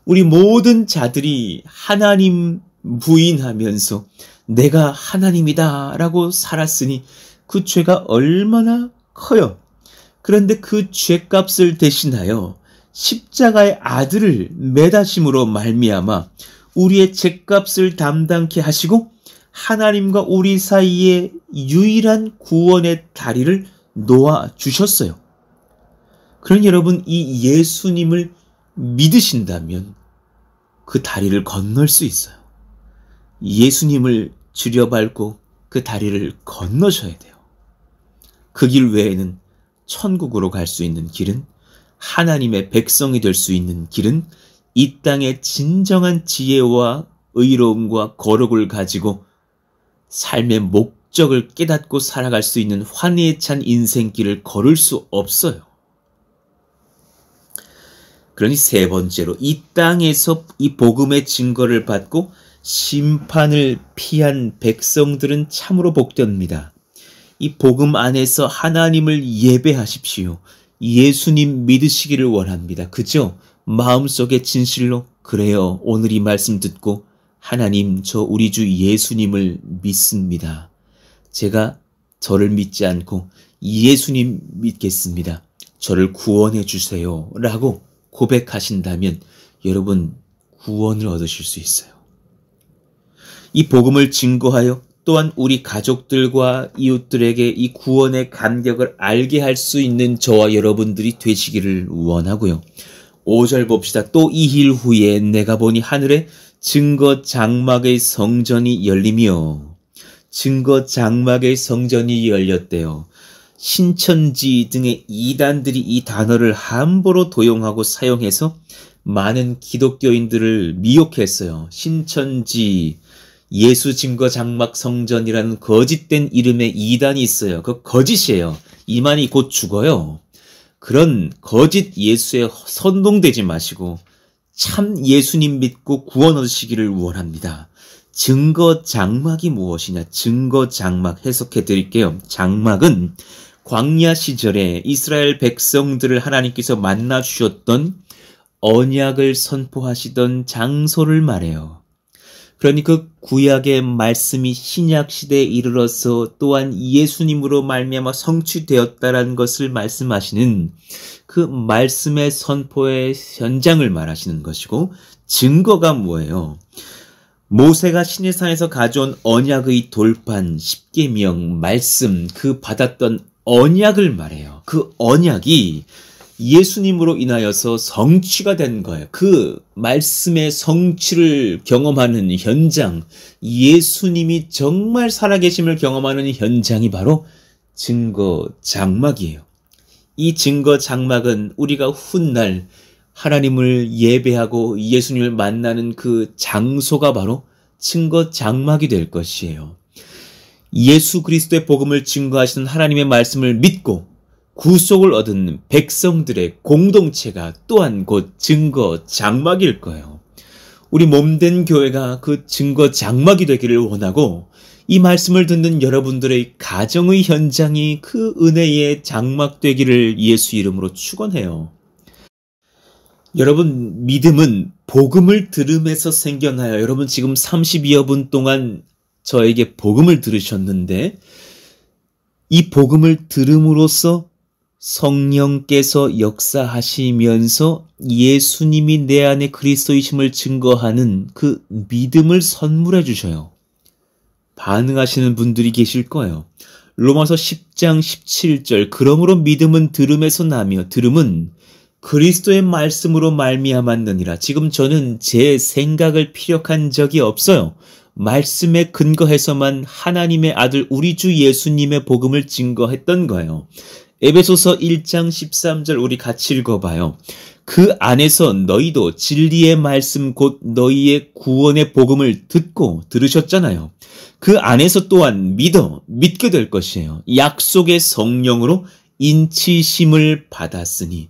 S2: 우리 모든 자들이 하나님 부인하면서 내가 하나님이다 라고 살았으니 그 죄가 얼마나 커요. 그런데 그 죄값을 대신하여 십자가의 아들을 매다심으로 말미암아 우리의 죄값을 담당케 하시고 하나님과 우리 사이에 유일한 구원의 다리를 놓아주셨어요. 그러니 여러분, 이 예수님을 믿으신다면 그 다리를 건널 수 있어요. 예수님을 들여밟고 그 다리를 건너셔야 돼요. 그 길 외에는 천국으로 갈 수 있는 길은, 하나님의 백성이 될 수 있는 길은, 이 땅의 진정한 지혜와 의로움과 거룩을 가지고 삶의 목적을 깨닫고 살아갈 수 있는 환희에 찬 인생길을 걸을 수 없어요. 그러니 세 번째로, 이 땅에서 이 복음의 증거를 받고 심판을 피한 백성들은 참으로 복됩니다. 이 복음 안에서 하나님을 예배하십시오. 예수님 믿으시기를 원합니다. 그죠? 마음속에 진실로, 그래요, 오늘 이 말씀 듣고 하나님, 저 우리 주 예수님을 믿습니다. 제가 저를 믿지 않고 예수님 믿겠습니다. 저를 구원해 주세요 라고 고백하신다면 여러분 구원을 얻으실 수 있어요. 이 복음을 증거하여 또한 우리 가족들과 이웃들에게 이 구원의 감격을 알게 할 수 있는 저와 여러분들이 되시기를 원하고요. 5절 봅시다. 또 2일 후에 내가 보니 하늘에 증거 장막의 성전이 열리며, 증거 장막의 성전이 열렸대요. 신천지 등의 이단들이 이 단어를 함부로 도용하고 사용해서 많은 기독교인들을 미혹했어요. 신천지, 예수 증거 장막 성전이라는 거짓된 이름의 이단이 있어요. 그 거짓이에요. 이만이 곧 죽어요. 그런 거짓 예수에 선동되지 마시고 참 예수님 믿고 구원 얻으시기를 원합니다. 증거 장막이 무엇이냐? 증거 장막 해석해 드릴게요. 장막은 광야 시절에 이스라엘 백성들을 하나님께서 만나 주셨던 언약을 선포하시던 장소를 말해요. 그러니 그 구약의 말씀이 신약 시대에 이르러서 또한 예수님으로 말미암아 성취되었다라는 것을 말씀하시는 그 말씀의 선포의 현장을 말하시는 것이고, 증거가 뭐예요? 모세가 시내산에서 가져온 언약의 돌판, 십계명, 말씀, 그 받았던 언약을 말해요. 그 언약이 예수님으로 인하여서 성취가 된 거예요. 그 말씀의 성취를 경험하는 현장, 예수님이 정말 살아계심을 경험하는 현장이 바로 증거 장막이에요. 이 증거 장막은 우리가 훗날 하나님을 예배하고 예수님을 만나는 그 장소가 바로 증거 장막이 될 것이에요. 예수 그리스도의 복음을 증거하시는 하나님의 말씀을 믿고 구속을 얻은 백성들의 공동체가 또한 곧 증거 장막일 거예요. 우리 몸된 교회가 그 증거 장막이 되기를 원하고, 이 말씀을 듣는 여러분들의 가정의 현장이 그 은혜의 장막 되기를 예수 이름으로 축원해요. 여러분, 믿음은 복음을 들음에서 생겨나요. 여러분 지금 32여 분 동안 저에게 복음을 들으셨는데, 이 복음을 들음으로써 성령께서 역사하시면서 예수님이 내 안에 그리스도이심을 증거하는 그 믿음을 선물해 주셔요. 반응하시는 분들이 계실 거예요. 로마서 10장 17절, 그러므로 믿음은 들음에서 나며 들음은 그리스도의 말씀으로 말미암았느니라. 지금 저는 제 생각을 피력한 적이 없어요. 말씀에 근거해서만 하나님의 아들 우리 주 예수님의 복음을 증거했던 거예요. 에베소서 1장 13절 우리 같이 읽어봐요. 그 안에서 너희도 진리의 말씀 곧 너희의 구원의 복음을 듣고 들으셨잖아요. 그 안에서 또한 믿게 될 것이에요. 약속의 성령으로 인치심을 받았으니,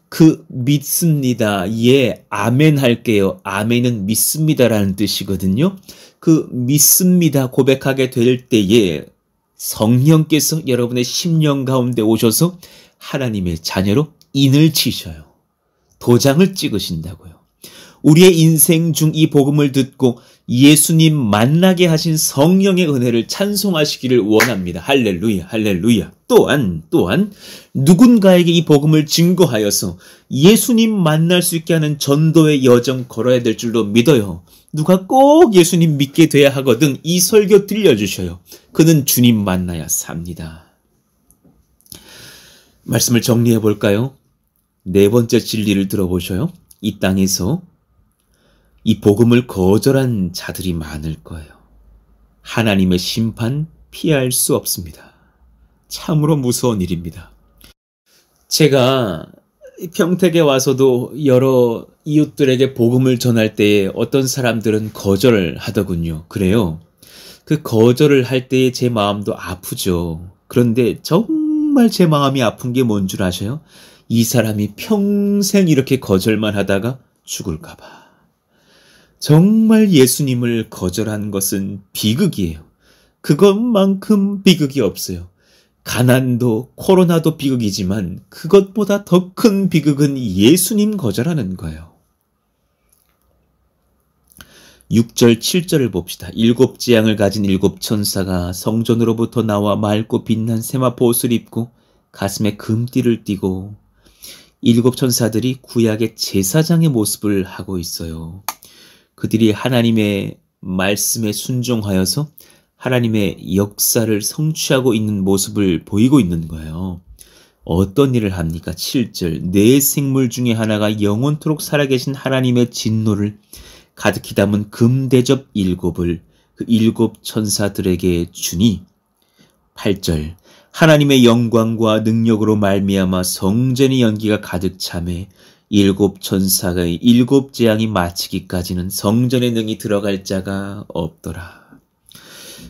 S2: 그 믿습니다. 예, 아멘 할게요. 아멘은 믿습니다라는 뜻이거든요. 그 믿습니다 고백하게 될 때에 성령께서 여러분의 심령 가운데 오셔서 하나님의 자녀로 인을 치셔요. 도장을 찍으신다고요. 우리의 인생 중 이 복음을 듣고 예수님 만나게 하신 성령의 은혜를 찬송하시기를 원합니다. 할렐루야, 할렐루야. 또한 누군가에게 이 복음을 증거하여서 예수님 만날 수 있게 하는 전도의 여정 걸어야 될 줄로 믿어요. 누가 꼭 예수님 믿게 돼야 하거든 이 설교 들려주셔요. 그는 주님 만나야 삽니다. 말씀을 정리해 볼까요? 네 번째 진리를 들어보셔요. 이 땅에서 이 복음을 거절한 자들이 많을 거예요. 하나님의 심판 피할 수 없습니다. 참으로 무서운 일입니다. 제가 평택에 와서도 여러 이웃들에게 복음을 전할 때에 어떤 사람들은 거절을 하더군요. 그래요. 그 거절을 할 때에 제 마음도 아프죠. 그런데 정말 제 마음이 아픈 게 뭔 줄 아셔요? 이 사람이 평생 이렇게 거절만 하다가 죽을까 봐. 정말 예수님을 거절한 것은 비극이에요. 그것만큼 비극이 없어요. 가난도 코로나도 비극이지만 그것보다 더 큰 비극은 예수님 거절하는 거예요. 6절 7절을 봅시다. 7 재앙을 가진 7 천사가 성전으로부터 나와 맑고 빛난 세마포 옷을 입고 가슴에 금띠를 띠고 7 천사들이 구약의 제사장의 모습을 하고 있어요. 그들이 하나님의 말씀에 순종하여서 하나님의 역사를 성취하고 있는 모습을 보이고 있는 거예요. 어떤 일을 합니까? 7절 네 생물 중에 하나가 영원토록 살아계신 하나님의 진노를 가득히 담은 금대접 7을 그 7 천사들에게 주니 8절 하나님의 영광과 능력으로 말미암아 성전의 연기가 가득 차매 7 천사의 7 재앙이 마치기까지는 성전의 능이 들어갈 자가 없더라.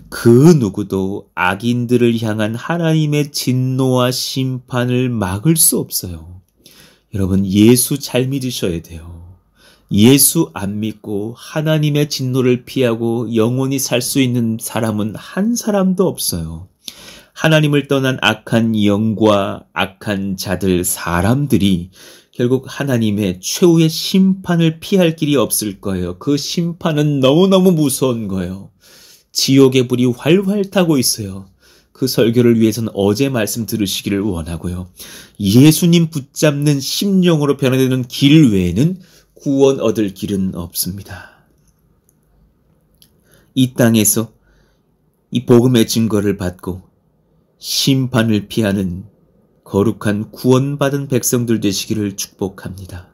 S2: 그 누구도 악인들을 향한 하나님의 진노와 심판을 막을 수 없어요. 여러분, 예수 잘 믿으셔야 돼요. 예수 안 믿고 하나님의 진노를 피하고 영원히 살 수 있는 사람은 한 사람도 없어요. 하나님을 떠난 악한 영과 악한 자들, 사람들이 결국 하나님의 최후의 심판을 피할 길이 없을 거예요. 그 심판은 너무너무 무서운 거예요. 지옥의 불이 활활 타고 있어요. 그 설교를 위해서는 어제 말씀 들으시기를 원하고요. 예수님 붙잡는 심령으로 변화되는 길 외에는 구원 얻을 길은 없습니다. 이 땅에서 이 복음의 증거를 받고 심판을 피하는 거룩한 구원받은 백성들 되시기를 축복합니다.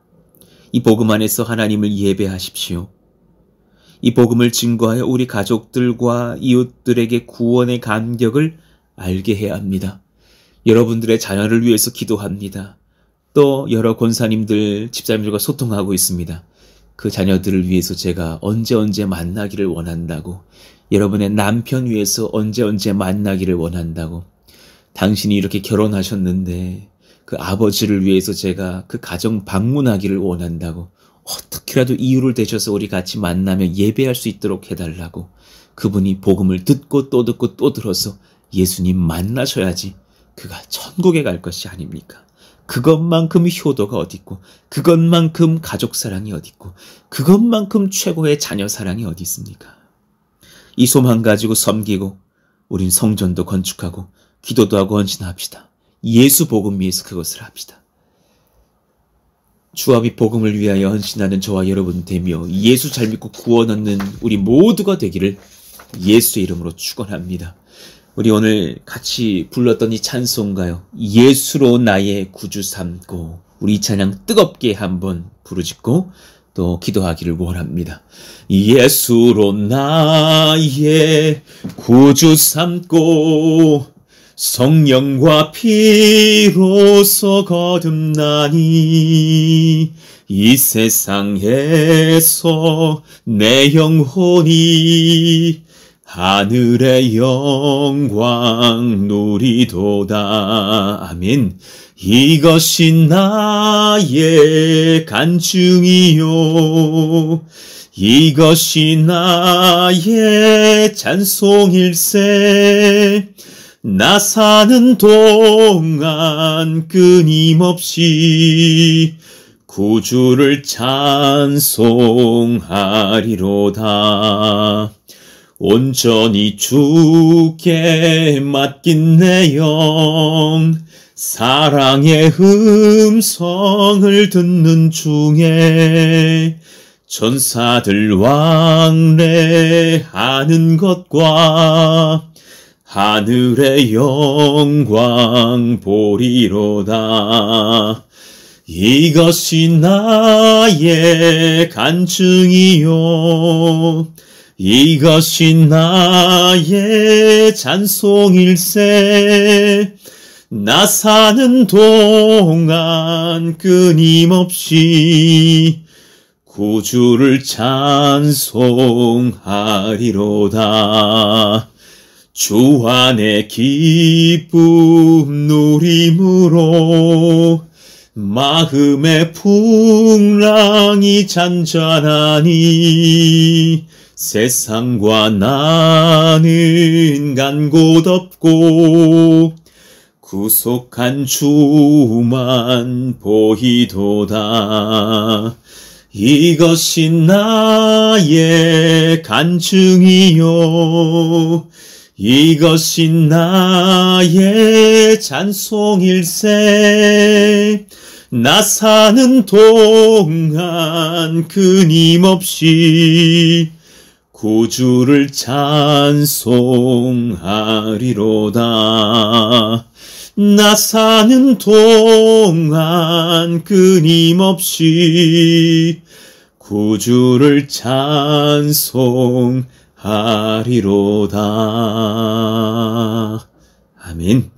S2: 이 복음 안에서 하나님을 예배하십시오. 이 복음을 증거하여 우리 가족들과 이웃들에게 구원의 감격을 알게 해야 합니다. 여러분들의 자녀를 위해서 기도합니다. 또 여러 권사님들, 집사님들과 소통하고 있습니다. 그 자녀들을 위해서 제가 언제 만나기를 원한다고, 여러분의 남편 위해서 언제 만나기를 원한다고, 당신이 이렇게 결혼하셨는데 그 아버지를 위해서 제가 그 가정 방문하기를 원한다고, 어떻게라도 이유를 대셔서 우리 같이 만나며 예배할 수 있도록 해달라고, 그분이 복음을 듣고 또 듣고 또 들어서 예수님 만나셔야지 그가 천국에 갈 것이 아닙니까? 그것만큼 효도가 어딨고, 그것만큼 가족 사랑이 어딨고, 그것만큼 최고의 자녀 사랑이 어디 있습니까? 이 소망 가지고 섬기고 우린 성전도 건축하고 기도도 하고 헌신합시다. 예수 복음 위해서 그것을 합시다. 주합이 복음을 위하여 헌신하는 저와 여러분 되며 예수 잘 믿고 구원 얻는 우리 모두가 되기를 예수의 이름으로 축원합니다. 우리 오늘 같이 불렀던 이 찬송가요, 예수로 나의 구주 삼고, 우리 이 찬양 뜨겁게 한번 부르짖고 또 기도하기를 원합니다. 예수로 나의 구주 삼고 성령과 피로서 거듭나니 이 세상에서 내 영혼이 하늘의 영광 누리도다. 아멘. 이것이 나의 간증이요, 이것이 나의 찬송일세. 나 사는 동안 끊임없이 구주를 찬송하리로다. 온전히 주께 맡긴 내 영, 사랑의 음성을 듣는 중에 천사들 왕래하는 것과 하늘의 영광 보리로다. 이것이 나의 간증이요, 이것이 나의 찬송일세. 나 사는 동안 끊임없이 구주를 찬송하리로다. 주 안에 기쁨 누림으로 마음의 풍랑이 잔잔하니 세상과 나는 간 곳 없고 구속한 주만 보이도다. 이것이 나의 간증이요, 이것이 나의 찬송일세. 나 사는 동안 끊임없이 구주를 찬송하리로다. 나 사는 동안 끊임없이 구주를 찬송하리로다. 아멘.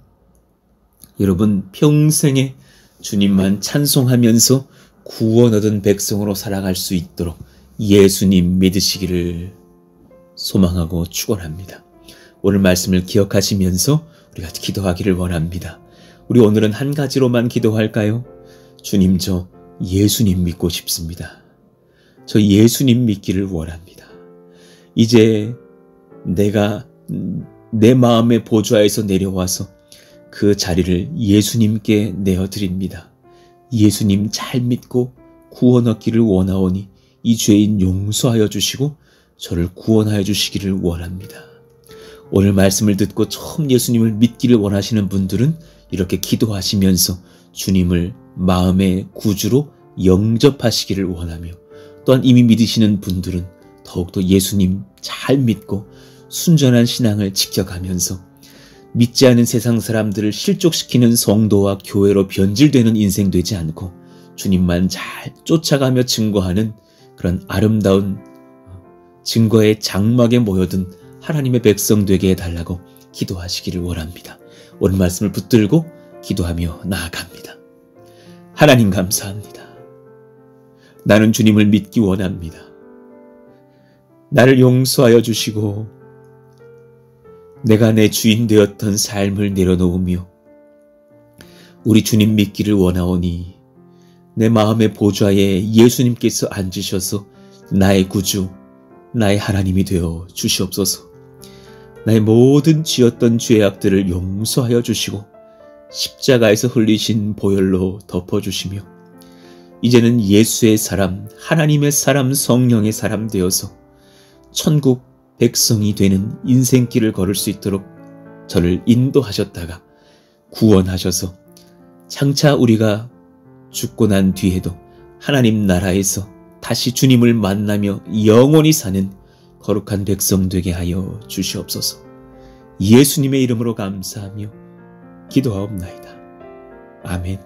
S2: 여러분, 평생에 주님만 찬송하면서 구원 얻은 백성으로 살아갈 수 있도록 예수님 믿으시기를 소망하고 축원합니다. 오늘 말씀을 기억하시면서 우리가 기도하기를 원합니다. 우리 오늘은 한 가지로만 기도할까요? 주님, 저 예수님 믿고 싶습니다. 저 예수님 믿기를 원합니다. 이제 내가 내 마음의 보좌에서 내려와서 그 자리를 예수님께 내어드립니다. 예수님 잘 믿고 구원 얻기를 원하오니 이 죄인 용서하여 주시고 저를 구원하여 주시기를 원합니다. 오늘 말씀을 듣고 처음 예수님을 믿기를 원하시는 분들은 이렇게 기도하시면서 주님을 마음의 구주로 영접하시기를 원하며, 또한 이미 믿으시는 분들은 더욱더 예수님 잘 믿고 순전한 신앙을 지켜가면서 믿지 않은 세상 사람들을 실족시키는 성도와 교회로 변질되는 인생 되지 않고 주님만 잘 쫓아가며 증거하는 그런 아름다운 증거의 장막에 모여든 하나님의 백성 되게 해달라고 기도하시기를 원합니다. 오늘 말씀을 붙들고 기도하며 나아갑니다. 하나님 감사합니다. 나는 주님을 믿기 원합니다. 나를 용서하여 주시고 내가 내 주인 되었던 삶을 내려놓으며 우리 주님 믿기를 원하오니 내 마음의 보좌에 예수님께서 앉으셔서 나의 구주, 나의 하나님이 되어 주시옵소서. 나의 모든 지었던 죄악들을 용서하여 주시고 십자가에서 흘리신 보혈로 덮어주시며 이제는 예수의 사람, 하나님의 사람, 성령의 사람 되어서 천국 백성이 되는 인생길을 걸을 수 있도록 저를 인도하셨다가 구원하셔서 장차 우리가 죽고 난 뒤에도 하나님 나라에서 다시 주님을 만나며 영원히 사는 거룩한 백성 되게 하여 주시옵소서. 예수님의 이름으로 감사하며 기도하옵나이다. 아멘.